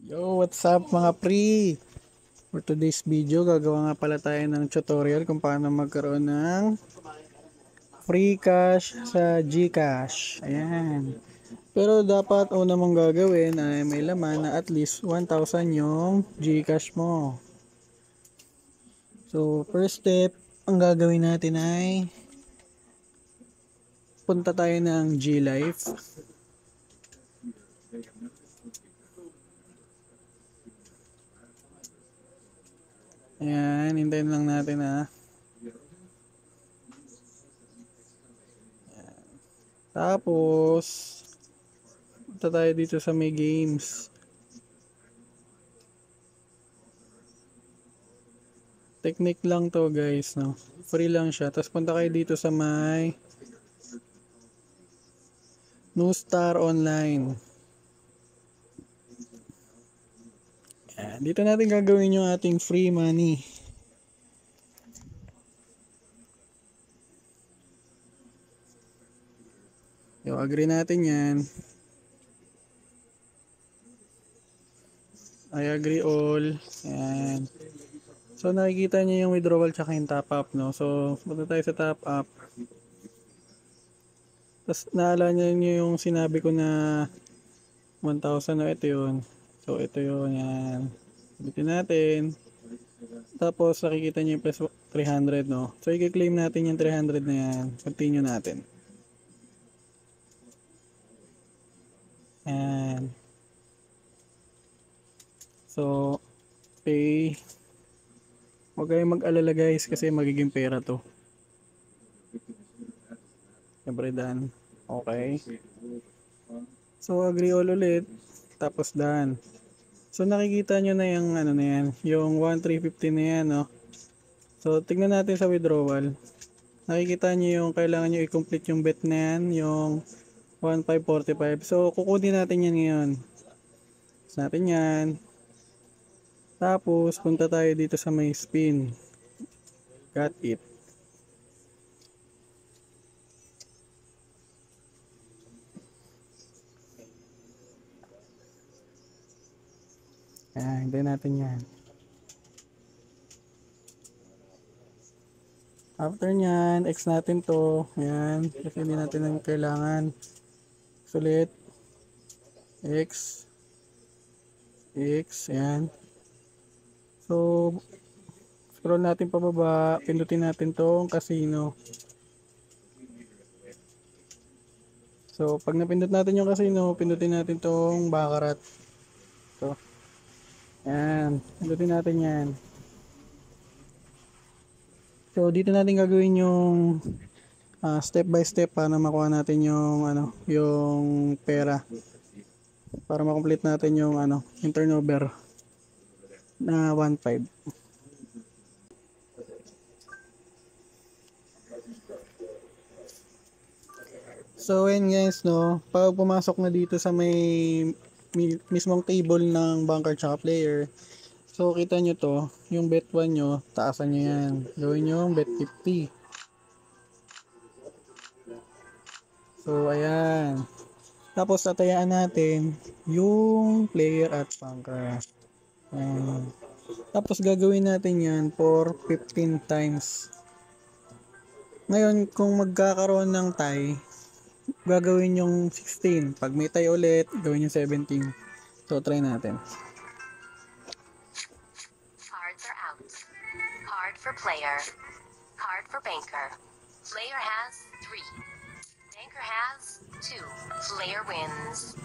Yo, what's up mga pre? For today's video, gagawa nga pala tayo ng tutorial kung paano magkaroon ng free cash sa GCash. Ayan. Pero dapat una mong gagawin ay may laman na at least 1,000 yung GCash mo. So, first step, ang gagawin natin ay punta tayo ng GLife. Ayan, hintayin lang natin ha. Tapos, punta tayo dito sa may games. Technique lang to guys, no? Free lang siya. Tapos punta kayo dito sa may New Star Online. Ayan, dito natin gagawin yung ating free money. Yung agree natin yan. I agree all. Ayan. So nakikita niyo yung withdrawal tsaka yung top up, no? So punta tayo sa top up. Tapos naalala niyo yung sinabi ko na 1,000, no? Ito yun. So ito yun, yan. Ulitin natin. Tapos nakikita niyo yung plus 300, no? So i-claim natin yung 300 na yan. Continue natin. Ayan. So, pay. Huwag kayong mag-alala guys kasi magiging pera to. Siyempre done. Okay. So, agree all ulit. Tapos done. So, nakikita nyo na yung ano na yan. Yung 1,350 na yan, no? So, tignan natin sa withdrawal. Nakikita nyo yung kailangan nyo i-complete yung bet na yan. Yung 1,545. So, kukunin natin yan ngayon. Tapos natin yan. Tapos, punta tayo dito sa may spin. Got it. Ayan, hintayin natin yan. After nyan, X natin to. Ayan, kasi hindi natin ang kailangan. Sulit. X. X. Ayan. So, scroll natin pababa. Pindutin natin tong casino. So, pag napindot natin yung casino, pindutin natin tong baccarat. So, ayan. Pindutin natin yan. So, dito natin gagawin yung step by step para makuha natin yung yung pera. Para makomplete natin yung yung turnover na 1.5. So ayun guys, no, pag pumasok na dito sa may mismong table ng banker tsaka player, so kita nyo to, yung bet 1 nyo, taasan nyo yan. Gawin nyo yung bet 50. So ayan. Tapos tatayaan natin yung player at banker. Ayan. Tapos gagawin natin yan for 15 times. Ngayon, kung magkakaroon ng tie, gagawin yung 16. Pag may tie ulit, gawin yung 17. So, try natin. Cards are out. Card for player. Card for banker. Player has 3. Banker has 2. Player wins.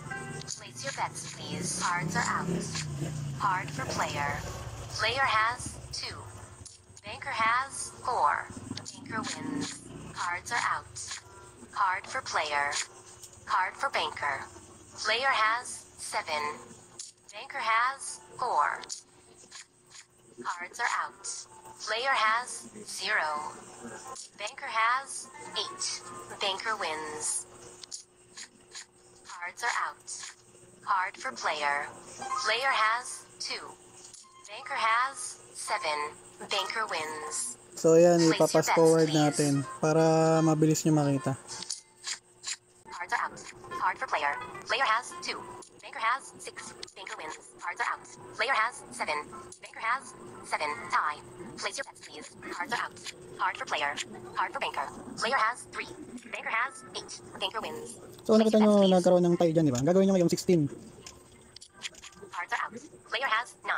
Place your bets, please. Cards are out. Card for player. Player has 2. Banker has 4. Banker wins. Cards are out. Card for player. Card for banker. Player has 7. Banker has 4. Cards are out. Player has 0. Banker has 8. Banker wins. Cards are out. Card for player. Player has 2. Banker has 7. Banker wins. So, ayan, ipapass forward natin para mabilis nyo makita. Cards are out. Card for player. Player has 2. Banker has 6. Banker wins. Cards are out. Player has 7. Banker has 7. Tie. Place your bets, please. Cards are out. Card for player. Card for banker. Player has 3. Banker has 8. Banker wins. So Place nakita your bets, nyo please. nagkaroon ng tie dyan, di ba? Gagawin nyo ngayong 16. Cards are out. Player has 9.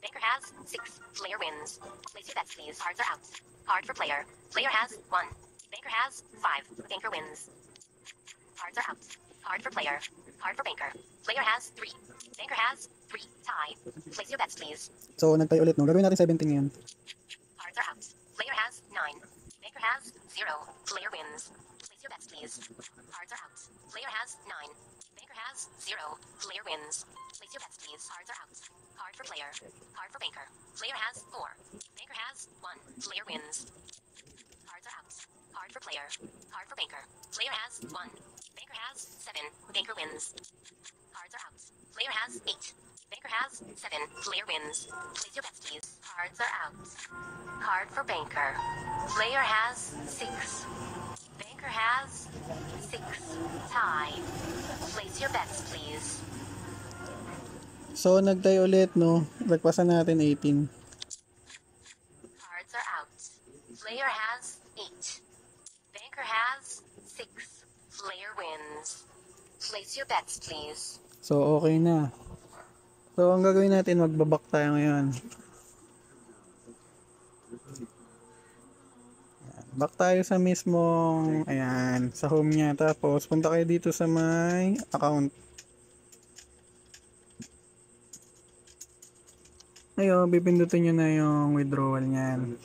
Banker has 6. Player wins. Place your bets, please. Cards are out. Card for player. Player has 1. Banker has 5. Banker wins. Cards are out. Card for player. Card for banker. Player has 3. Banker has 3. Tie. Place your bets, please. So nag-tie ulit, no? Gagawin natin 17 ngayon. Cards are out. Player has 9. Banker has 0. Player wins. Place your bets, please. Cards are out. Player has 9. Banker has 0. Player wins. Place your bets, please. Cards are out. Card for player. Card for banker. Player has 4. Banker has 1. Player wins. Cards are out. Card for player. Card for banker. Player has 1. Banker has 7. Banker wins. Cards are out. Player has 8. Banker has 7. Player wins. Place your bets, please. Cards are out. Card for banker. Player has 6. Banker has 6. Tie. Place your bets, please. So nag-tie ulit, no? Lagpasan natin 18. Cards are out. Player has 8. Banker has 6. Player wins. Place your bets, please. So okay na. So ang gagawin natin, magbabak tayo ngayon. Back tayo sa mismong, ayan, sa home niya. Tapos punta kayo dito sa may account. Ngayon, pipindutin nyo na yung withdrawal niyan.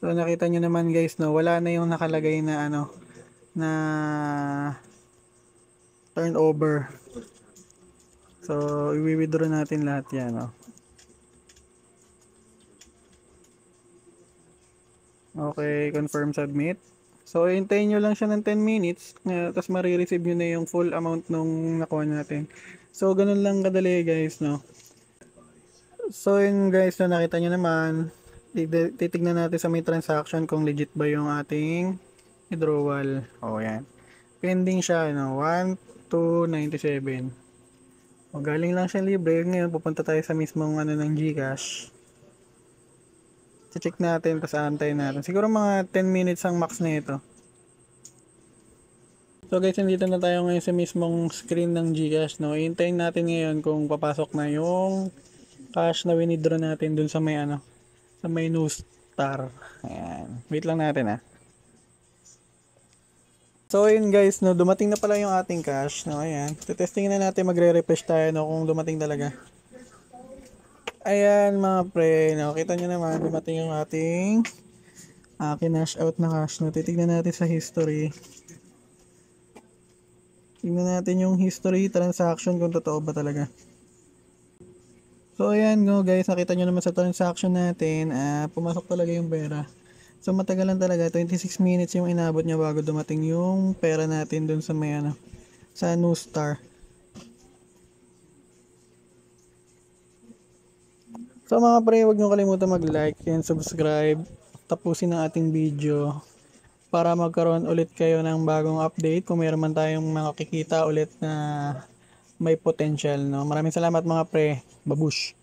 So nakita nyo naman guys, no, wala na yung nakalagay na ano, na turnover. So i-withdraw natin lahat yan, no. Okay, confirm submit. So hintayin nyo lang siya ng 10 minutes, tapos marireceive nyo na yung full amount nung nakuha natin. So ganun lang kadali guys, no. So yun guys, no, nakita nyo naman, titignan natin sa may transaction kung legit ba yung ating withdrawal. O yan, pending siya, no, 1,297. O galing lang siya libre. Ngayon pupunta tayo sa mismong ano ng GCash. Check natin, tapos aantayin natin. Siguro mga 10 minutes ang max na ito. So guys, nandito na tayo ngayon sa mismong screen ng GCash, no. Hintayin natin ngayon kung papasok na yung cash na winidraw natin dun sa may ano, sa may new star. Ayan. Wait lang natin, ah. So ayun guys, no, dumating na pala yung ating cash, no. Ayan. Testing na natin, magre-refresh tayo, no, kung dumating talaga. Ayan mga pre, no, kita nyo naman dumating yung ating kinash out na cash, no. Titignan natin sa history. Tingnan natin yung history transaction kung totoo ba talaga. So ayan no guys, nakita nyo naman sa transaction natin, pumasok talaga yung pera. So matagal lang talaga, 26 minutes yung inabot niya bago dumating yung pera natin dun sa may ano, sa new star. So mga pre, huwag nyo kalimutan mag-like and subscribe. Tapusin ang ating video para magkaroon ulit kayo ng bagong update kung mayroon man tayong makikita ulit na may potential, no. Maraming salamat mga pre. Babush.